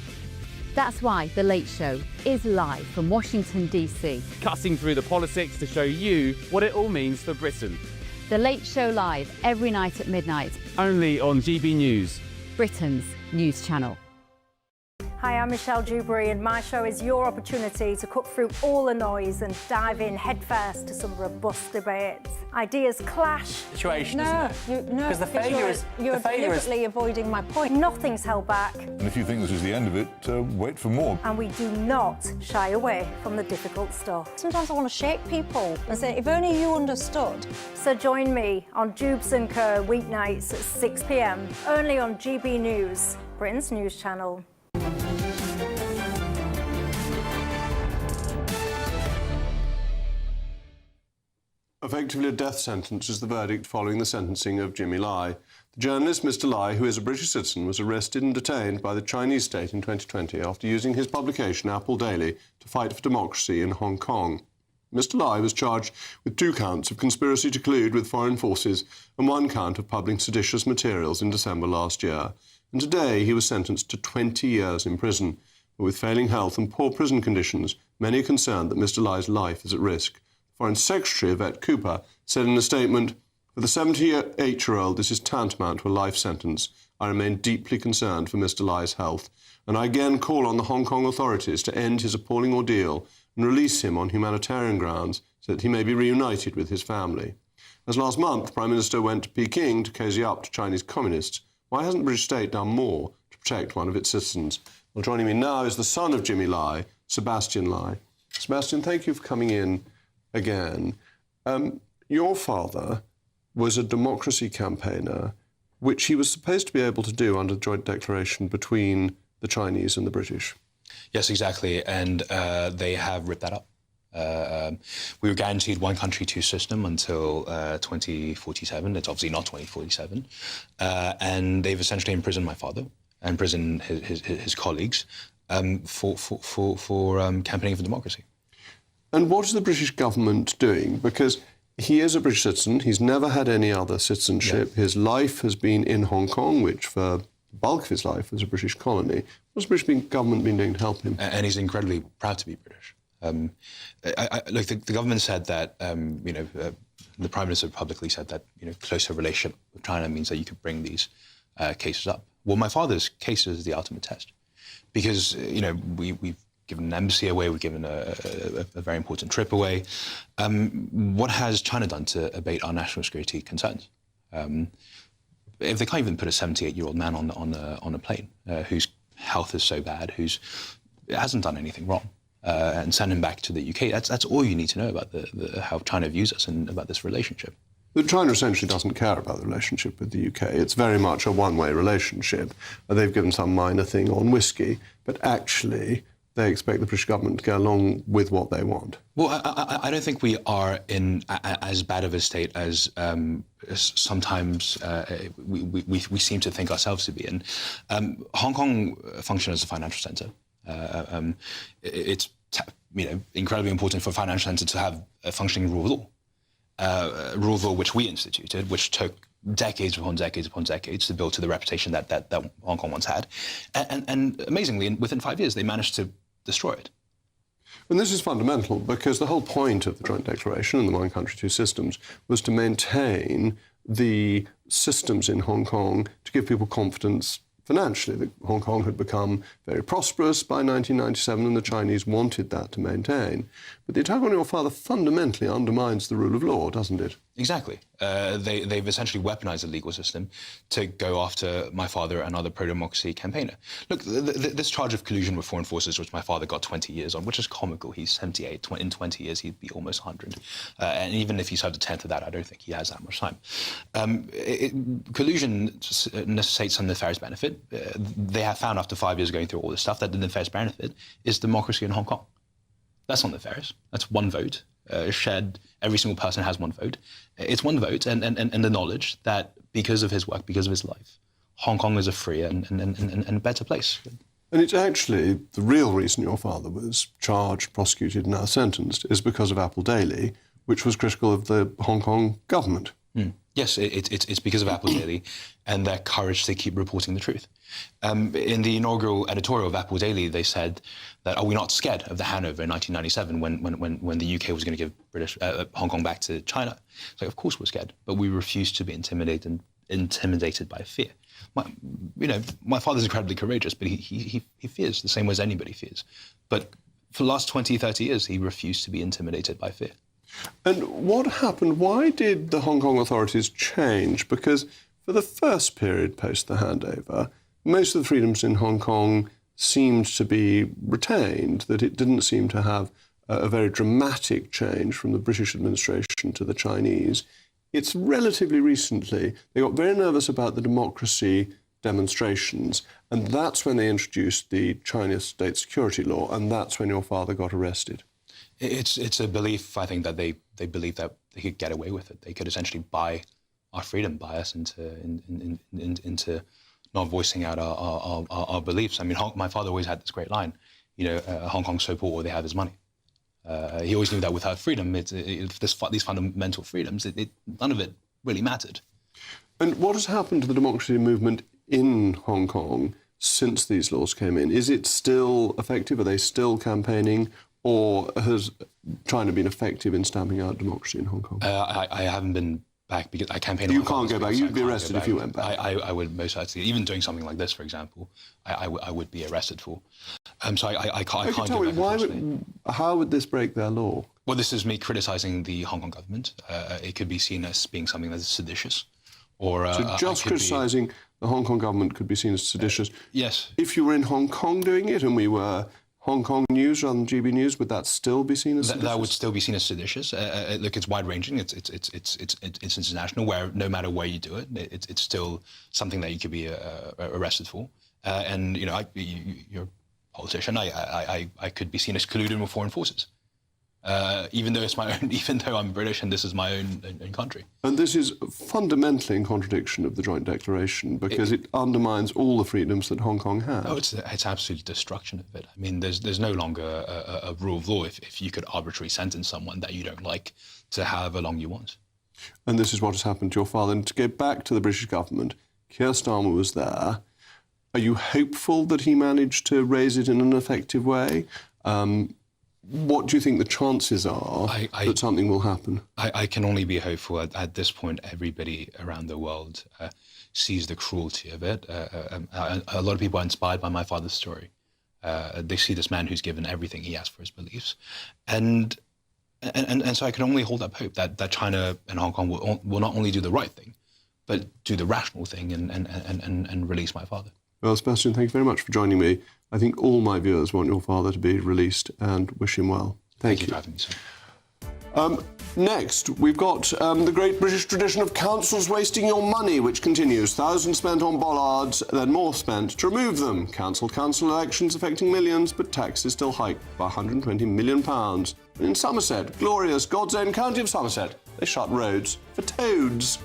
That's why The Late Show is live from Washington, DC. Cutting through the politics to show you what it all means for Britain. The Late Show live every night at midnight. Only on GB News, Britain's news channel. Hi, I'm Michelle Dewberry, and my show is your opportunity to cut through all the noise and dive in headfirst to some robust debates. Ideas clash. Situation, no, isn't it? No, because the failure is you're deliberately avoiding my point. Nothing's held back. And if you think this is the end of it, wait for more. And we do not shy away from the difficult stuff. Sometimes I want to shake people and say, if only you understood. So join me on Dubes & Co. weeknights at 6 p.m. only on GB News, Britain's news channel. Effectively a death sentence is the verdict following the sentencing of Jimmy Lai. The journalist, Mr. Lai, who is a British citizen, was arrested and detained by the Chinese state in 2020 after using his publication, Apple Daily, to fight for democracy in Hong Kong. Mr. Lai was charged with 2 counts of conspiracy to collude with foreign forces and 1 count of publishing seditious materials in December last year. And today he was sentenced to 20 years in prison. But with failing health and poor prison conditions, many are concerned that Mr. Lai's life is at risk. Foreign Secretary Yvette Cooper said in a statement, "For the 78-year-old, this is tantamount to a life sentence. I remain deeply concerned for Mr. Lai's health, and I again call on the Hong Kong authorities to end his appalling ordeal and release him on humanitarian grounds so that he may be reunited with his family." As last month, the Prime Minister went to Peking to cozy up to Chinese communists, why hasn't the British state done more to protect one of its citizens? Well, joining me now is the son of Jimmy Lai, Sebastian Lai. Sebastian, thank you for coming in again. Your father was a democracy campaigner which he was supposed to be able to do under the joint declaration between the Chinese and the British. Yes, exactly, and they have ripped that up. We were guaranteed one country, two system until 2047. It's obviously not 2047. And they've essentially imprisoned my father, imprisoned his colleagues for campaigning for democracy. And what is the British government doing? Because he is a British citizen. He's never had any other citizenship. Yeah. His life has been in Hong Kong, which for the bulk of his life was a British colony. What's the British government been doing to help him? And he's incredibly proud to be British. Look, the government said that, the Prime Minister publicly said that, closer relationship with China means that you could bring these cases up. Well, my father's case is the ultimate test because, we've given an embassy away, we've given a very important trip away. What has China done to abate our national security concerns? If they can't even put a 78-year-old man on a plane whose health is so bad, hasn't done anything wrong, and send him back to the UK, that's all you need to know about how China views us and about this relationship. But China essentially doesn't care about the relationship with the UK. It's very much a one-way relationship. They've given some minor thing on whiskey, but actually they expect the British government to go along with what they want. Well, I don't think we are in as bad of a state as sometimes we seem to think ourselves to be in. Hong Kong functions as a financial centre. It's incredibly important for a financial centre to have a functioning rule of law. Rule of law which we instituted, which took decades upon decades upon decades to build to the reputation that Hong Kong once had. And amazingly, within 5 years, they managed to destroy it. And this is fundamental because the whole point of the Joint Declaration and the one country, two systems was to maintain the systems in Hong Kong to give people confidence financially. Hong Kong had become very prosperous by 1997 and the Chinese wanted that to maintain. But the attack on your father fundamentally undermines the rule of law, doesn't it? Exactly. They've essentially weaponized the legal system to go after my father, another pro-democracy campaigner. Look, this charge of collusion with foreign forces, which my father got 20 years on, which is comical. He's 78. In 20 years, he'd be almost 100. And even if he served a tenth of that, I don't think he has that much time. Collusion necessitates some nefarious benefit. They have found after 5 years going through all this stuff that the nefarious benefit is democracy in Hong Kong. That's not nefarious. That's one vote. Shared, every single person has one vote. It's one vote and the knowledge that because of his work, because of his life, Hong Kong is a freer and better place. And it's actually the real reason your father was charged, prosecuted and now sentenced is because of Apple Daily, which was critical of the Hong Kong government. Yes, it's because of Apple Daily and their courage to keep reporting the truth. In the inaugural editorial of Apple Daily, they said that, are we not scared of the handover in 1997 when the UK was going to give Hong Kong back to China? It's like, of course we're scared, but we refuse to be intimidated by fear. My father's incredibly courageous, but he fears the same way as anybody fears. But for the last 20, 30 years, he refused to be intimidated by fear. And what happened? Why did the Hong Kong authorities change? Because for the first period post the handover, most of the freedoms in Hong Kong seemed to be retained, that it didn't seem to have a very dramatic change from the British administration to the Chinese. It's relatively recently, they got very nervous about the democracy demonstrations, and that's when they introduced the China state security law, and that's when your father got arrested. It's a belief, I think, that they believe that they could get away with it. They could essentially buy our freedom, buy us into not voicing out our beliefs. I mean, my father always had this great line, Hong Kong's so poor, all they have is money. He always knew that without freedom, these fundamental freedoms, none of it really mattered. And what has happened to the democracy movement in Hong Kong since these laws came in? Is it still effective? Are they still campaigning? Or has China been effective in stamping out democracy in Hong Kong? I haven't been back because I campaigned. You can't go back. You'd be arrested if you went back. I would most certainly, even doing something like this, for example, I would be arrested for. So I can't tell me, how would this break their law? Well, this is me criticising the Hong Kong government. It could be seen as being something that is seditious. So just criticising the Hong Kong government could be seen as seditious? Yes. If you were in Hong Kong doing it and we were Hong Kong news rather than GB News, would that still be seen as seditious? That would still be seen as seditious. Look, it's wide-ranging. It's international. Where no matter where you do it, it's still something that you could be arrested for. And you know, you're a politician. I could be seen as colluding with foreign forces. Even though it's my own, even though I'm British and this is my own country. And this is fundamentally in contradiction of the Joint Declaration because it undermines all the freedoms that Hong Kong has. Oh, it's absolute destruction of it. I mean, there's no longer a rule of law if you could arbitrarily sentence someone that you don't like to however long you want. And this is what has happened to your father. And to go back to the British government, Keir Starmer was there. Are you hopeful that he managed to raise it in an effective way? What do you think the chances are that something will happen? I can only be hopeful. At this point, everybody around the world sees the cruelty of it. A lot of people are inspired by my father's story. They see this man who's given everything he has for his beliefs. And so I can only hold up hope that China and Hong Kong will not only do the right thing, but do the rational thing and release my father. Well, Sebastian, thank you very much for joining me. I think all my viewers want your father to be released and wish him well. Thank you for having me, sir. Next, we've got the great British tradition of councils wasting your money, which continues. Thousands spent on bollards, then more spent to remove them. Cancelled council elections affecting millions, but taxes still hiked by £120 million. And in Somerset, glorious God's own county of Somerset, they shut roads for toads.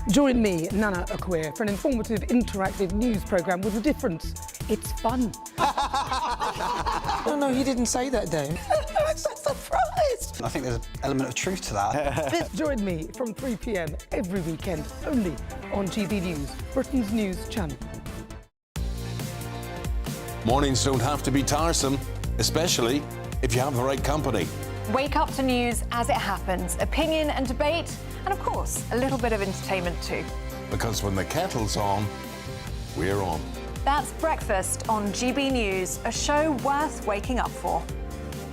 Join me, Nana Akweer, for an informative, interactive news programme with a difference. It's fun. No, he didn't say that, Dave. I'm so surprised. I think there's an element of truth to that. Join me from 3 p.m. every weekend, only on GB News, Britain's news channel. Mornings don't have to be tiresome, especially if you have the right company. Wake up to news as it happens, opinion and debate, and of course, a little bit of entertainment too. Because when the kettle's on, we're on. That's Breakfast on GB News, a show worth waking up for.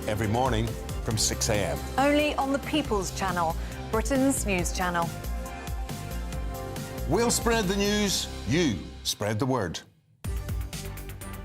Every morning from 6 a.m. Only on the People's Channel, Britain's news channel. We'll spread the news, you spread the word.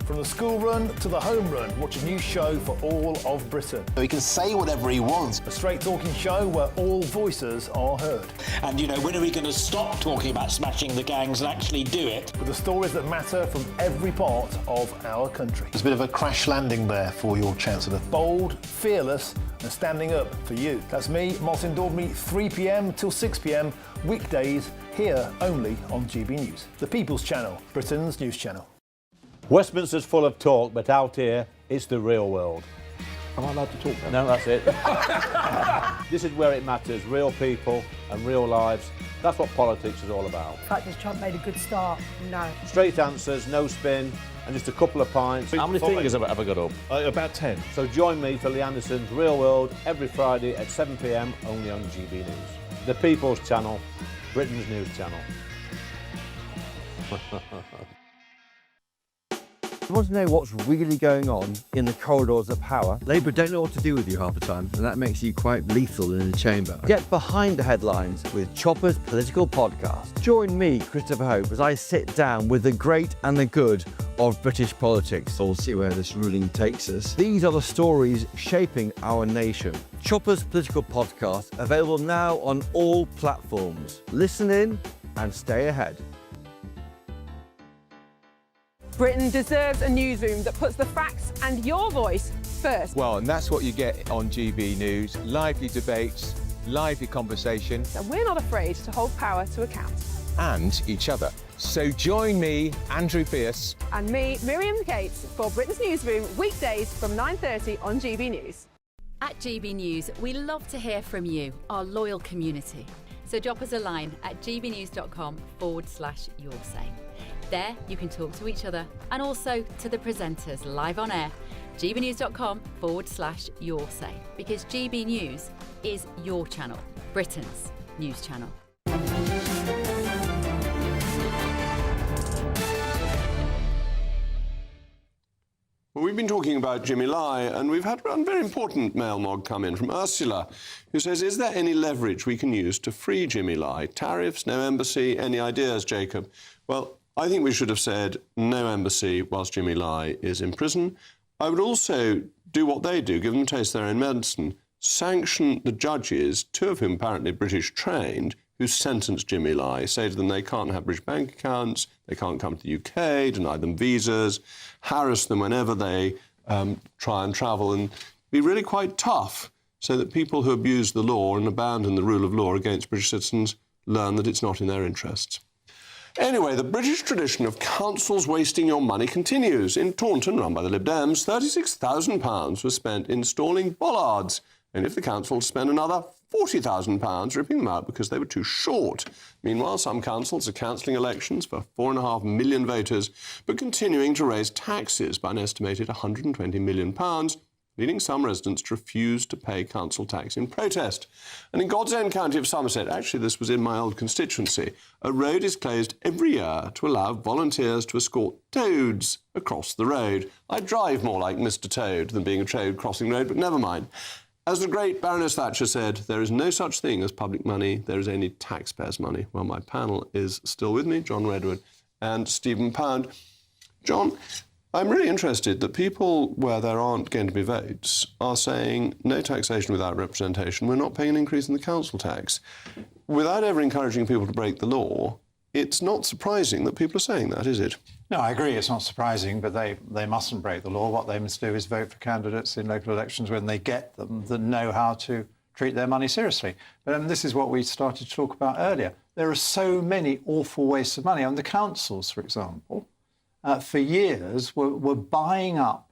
From the school run to the home run, watch a new show for all of Britain. He can say whatever he wants. A straight-talking show where all voices are heard. And, you know, when are we going to stop talking about smashing the gangs and actually do it? With the stories that matter from every part of our country. There's a bit of a crash landing there for your Chancellor. Bold, fearless and standing up for you. That's me, Martin Daubney, 3 p.m. till 6 p.m, weekdays, here only on GB News. The People's Channel, Britain's news channel. Westminster's full of talk, but out here, it's the real world. Am I allowed to talk now? No, that's it. This is where it matters, real people and real lives. That's what politics is all about. In fact, has Trump made a good start? No. Straight answers, no spin, and just a couple of pints. How many fingers have I got up? About 10. So join me for Lee Anderson's Real World every Friday at 7 p.m, only on GB News. The People's Channel, Britain's news channel. You want to know what's really going on in the corridors of power? Labour don't know what to do with you half the time, and that makes you quite lethal in the chamber. Get behind the headlines with Chopper's political podcast. Join me, Christopher Hope, as I sit down with the great and the good of British politics. We'll see where this ruling takes us. These are the stories shaping our nation. Chopper's political podcast, available now on all platforms. Listen in and stay ahead. Britain deserves a newsroom that puts the facts and your voice first. Well, and that's what you get on GB News. Lively debates, lively conversation. And we're not afraid to hold power to account. And each other. So join me, Andrew Pierce. And me, Miriam Gates, for Britain's Newsroom, weekdays from 9:30 on GB News. At GB News, we love to hear from you, our loyal community. So drop us a line at gbnews.com/yoursay. There you can talk to each other and also to the presenters live on air. gbnews.com/yoursay, because GB News is your channel, Britain's news channel. Well, we've we've been talking about Jimmy Lai, and we've had one very important mail log come in from Ursula, who says, is there any leverage we can use to free Jimmy Lai? Tariffs, no embassy, any ideas, Jacob? Well, I think we should have said no embassy whilst Jimmy Lai is in prison. I would also do what they do, give them a taste of their own medicine, sanction the judges, two of whom apparently British trained, who sentenced Jimmy Lai, say to them they can't have British bank accounts, they can't come to the UK, deny them visas, harass them whenever they try and travel, and be really quite tough so that people who abuse the law and abandon the rule of law against British citizens learn that it's not in their interests. Anyway, the British tradition of councils wasting your money continues. In Taunton, run by the Lib Dems, £36,000 was spent installing bollards, and if the council spent another £40,000 ripping them out because they were too short. Meanwhile, some councils are cancelling elections for 4.5 million voters, but continuing to raise taxes by an estimated £120 million, leading some residents to refuse to pay council tax in protest. And in God's Own county of Somerset, actually this was in my old constituency, a road is closed every year to allow volunteers to escort toads across the road. I drive more like Mr. Toad than being a toad crossing the road, but never mind. As the great Baroness Thatcher said, there is no such thing as public money, there is only taxpayers' money. Well, my panel is still with me, John Redwood and Stephen Pound. John, I'm really interested that people where there aren't going to be votes are saying no taxation without representation, we're not paying an increase in the council tax. Without ever encouraging people to break the law, it's not surprising that people are saying that, is it? No, I agree, it's not surprising, but they mustn't break the law. What they must do is vote for candidates in local elections when they get them that know how to treat their money seriously. But this is what we started to talk about earlier. There are so many awful wastes of money. And the councils, for example, for years were buying up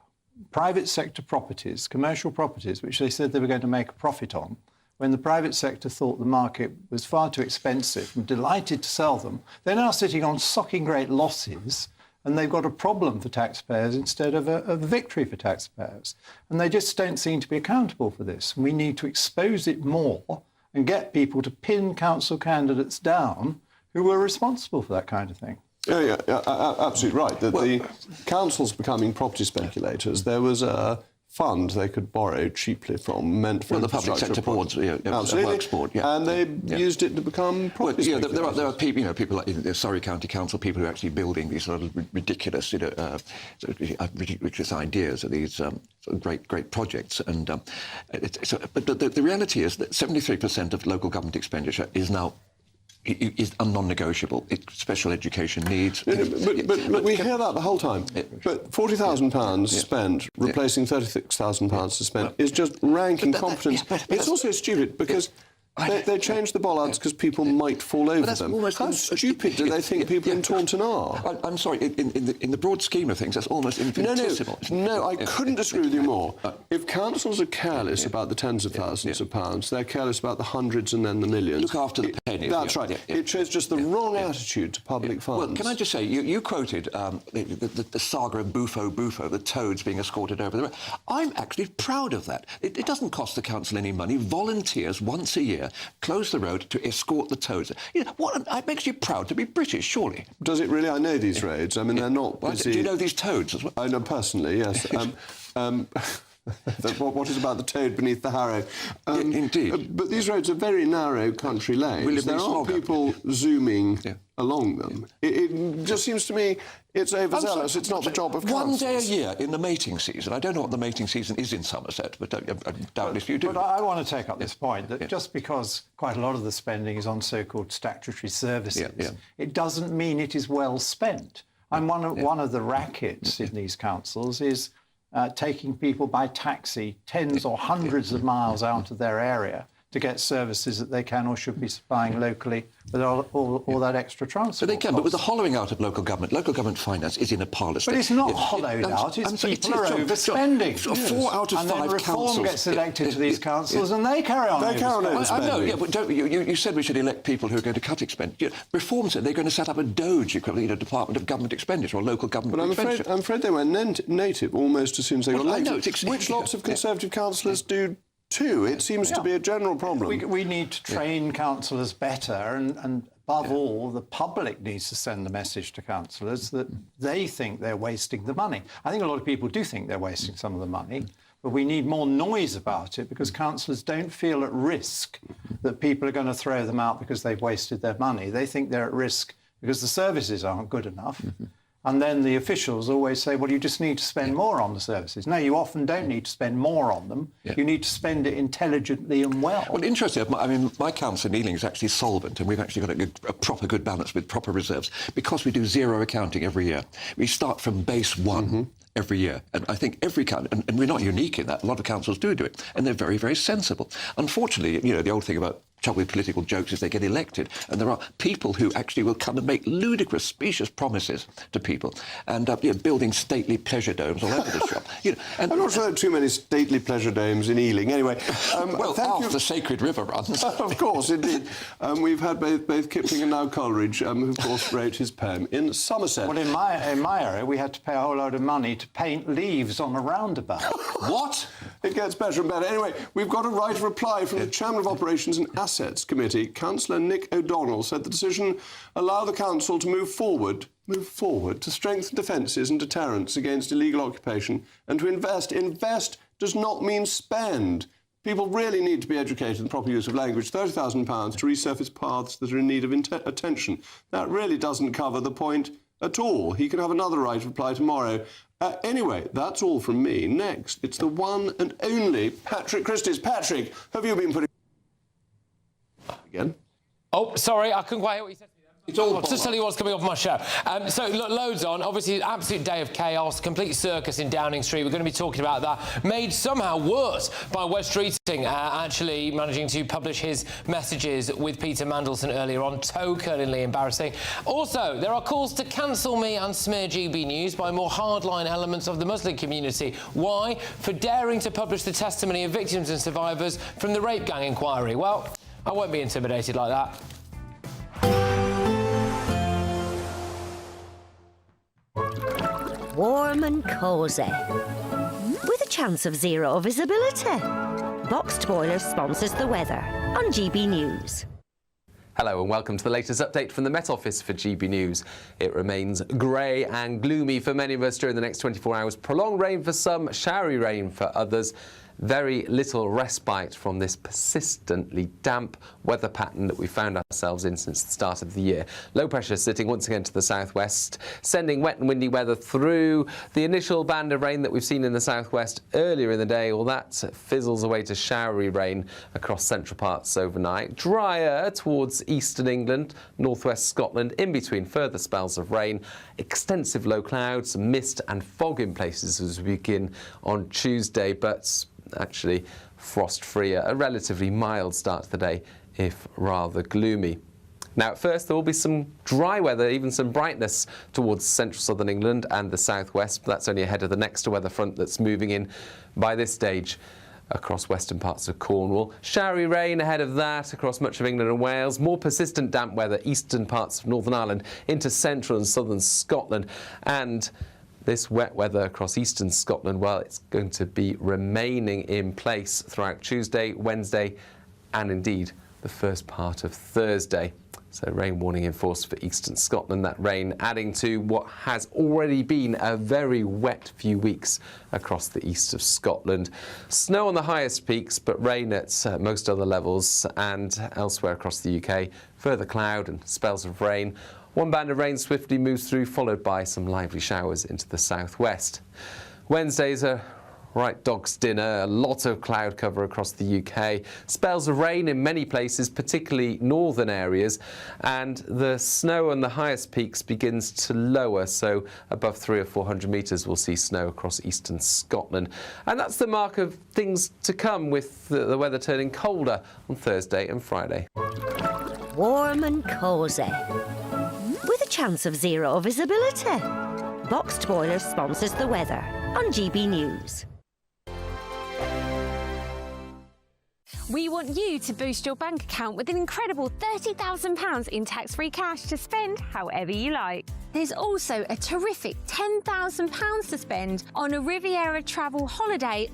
private sector properties, commercial properties, which they said they were going to make a profit on, when the private sector thought the market was far too expensive and delighted to sell them. They're now sitting on socking great losses, and they've got a problem for taxpayers instead of a victory for taxpayers. And they just don't seem to be accountable for this. We need to expose it more and get people to pin council candidates down who were responsible for that kind of thing. Yeah, absolutely right. The councils becoming property speculators, there was a fund they could borrow cheaply from, meant for the public sector boards, absolutely, works board, and they used it to become property speculators. There are people, people like the Surrey County Council, people who are actually building these sort of ridiculous, ridiculous ideas of these sort of great projects. And but the reality is that 73% of local government expenditure is now non-negotiable. It's special education needs. But we hear that the whole time. But £40,000 spent, replacing £36,000 to spend, is just rank incompetence. It's also stupid because they changed the bollards because people might fall over them. How stupid do they think people in Taunton are? I'm sorry, in the broad scheme of things, that's almost infinitesimal. No, I couldn't disagree with you more. If councils are careless about the tens of thousands of pounds, they're careless about the hundreds and then the millions. Look after the pennies. That's right. It shows just the wrong attitude to public funds. Well, can I just say, you quoted the saga of Bufo, the toads being escorted over the road. I'm actually proud of that. It doesn't cost the council any money. Volunteers once a year close the road to escort the toads. You know, it makes you proud to be British, surely. Does it really? I know these roads. I mean, they're not busy. Do you know these toads as well? I know personally, yes. What is about the toad beneath the harrow? Indeed. But these roads are very narrow country lanes. There aren't people zooming along them. It just seems to me it's overzealous. It's not the job of councils. 1 day a year in the mating season. I don't know what the mating season is in Somerset, but doubtless you do. But I want to take up this point that just because quite a lot of the spending is on so-called statutory services, it doesn't mean it is well spent. And one of the rackets in these councils is taking people by taxi tens or hundreds of miles out of their area to get services that they can or should be supplying locally with all that extra transport. So they can, but with the hollowing out of local government finance is in a parlour state. But it's not hollowed out, it's people are overspending. 4 out of 5 and then Reform councils gets elected to these councils and they carry on overspending. I know, yeah, but don't you said we should elect people who are going to cut expenditure. Reform said they're going to set up a DOGE equivalent, Department of Government Expenditure or local government expenditure. I'm afraid they went native almost as soon as they got elected. Which lots of Conservative councillors do too. It seems to be a general problem. We need to train councillors better, and above all, the public needs to send the message to councillors that they think they're wasting the money. I think a lot of people do think they're wasting some of the money, but we need more noise about it because councillors don't feel at risk that people are going to throw them out because they've wasted their money. They think they're at risk because the services aren't good enough. And then the officials always say, well, you just need to spend more on the services. No, you often don't need to spend more on them. You need to spend it intelligently and well. Well, interesting. I mean, my council in Ealing is actually solvent, and we've actually got a proper good balance with proper reserves because we do zero accounting every year. We start from base one. Every year. And I think every council, and we're not unique in that, a lot of councils do it, and they're very, very sensible. Unfortunately, you know, the old thing about trouble with political jokes is they get elected, and there are people who actually will come and make ludicrous, specious promises to people, and you know, building stately pleasure domes all over the shop. You know, and, I'm not sure there are too many stately pleasure domes in Ealing. Anyway, well, the sacred river runs. Of course, indeed. We've had both Kipling and now Coleridge, who, of course, wrote his poem in Somerset. Well, in my area, we had to pay a whole load of money to paint leaves on a roundabout. What? It gets better and better. Anyway, we've got a right of reply from the Chairman of Operations and Assets Committee. Councillor Nick O'Donnell said the decision allow the council to move forward to strengthen defences and deterrence against illegal occupation and to invest. Invest does not mean spend. People really need to be educated in the proper use of language. £30,000 to resurface paths that are in need of attention. That really doesn't cover the point at all. He can have another right of reply tomorrow. Anyway, that's all from me. Next, it's the one and only Patrick Christys. Patrick, have you been putting... Again? Oh, sorry, I couldn't quite hear what you said. It's all I'll just tell you what's coming off my show. So, look, loads on. Obviously, an absolute day of chaos, complete circus in Downing Street. We're going to be talking about that. Made somehow worse by Wes Streeting actually managing to publish his messages with Peter Mandelson earlier on. Toe-curlingly embarrassing. Also, there are calls to cancel me and smear GB News by more hardline elements of the Muslim community. Why? For daring to publish the testimony of victims and survivors from the rape gang inquiry. Well, I won't be intimidated like that. Warm and cosy, with a chance of zero visibility. Boxed Boiler sponsors the weather on GB News. Hello and welcome to the latest update from the Met Office for GB News. It remains grey and gloomy for many of us during the next 24 hours. Prolonged rain for some, showery rain for others. Very little respite from this persistently damp weather pattern that we found ourselves in since the start of the year. Low pressure sitting once again to the southwest, sending wet and windy weather through. The initial band of rain that we've seen in the southwest earlier in the day, well, that fizzles away to showery rain across central parts overnight. Drier towards eastern England, northwest Scotland, in between further spells of rain. Extensive low clouds, mist and fog in places as we begin on Tuesday, but actually frost-free. A relatively mild start to the day, if rather gloomy. Now, at first, there will be some dry weather, even some brightness towards central southern England and the southwest, but that's only ahead of the next weather front that's moving in by this stage across western parts of Cornwall. Showery rain ahead of that across much of England and Wales. More persistent damp weather eastern parts of Northern Ireland into central and southern Scotland. And this wet weather across eastern Scotland, well, it's going to be remaining in place throughout Tuesday, Wednesday, and indeed the first part of Thursday. So rain warning in force for eastern Scotland. That rain adding to what has already been a very wet few weeks across the east of Scotland. Snow on the highest peaks, but rain at most other levels and elsewhere across the UK. Further cloud and spells of rain. One band of rain swiftly moves through, followed by some lively showers into the southwest. Wednesday's a right dog's dinner, a lot of cloud cover across the UK. Spells of rain in many places, particularly northern areas, and the snow on the highest peaks begins to lower, so above 300 or 400 metres we'll see snow across eastern Scotland. And that's the mark of things to come, with the weather turning colder on Thursday and Friday. Warm and cosy, with a chance of zero visibility. Boxed Boiler sponsors the weather on GB News. We want you to boost your bank account with an incredible £30,000 in tax-free cash to spend however you like. There's also a terrific £10,000 to spend on a Riviera travel holiday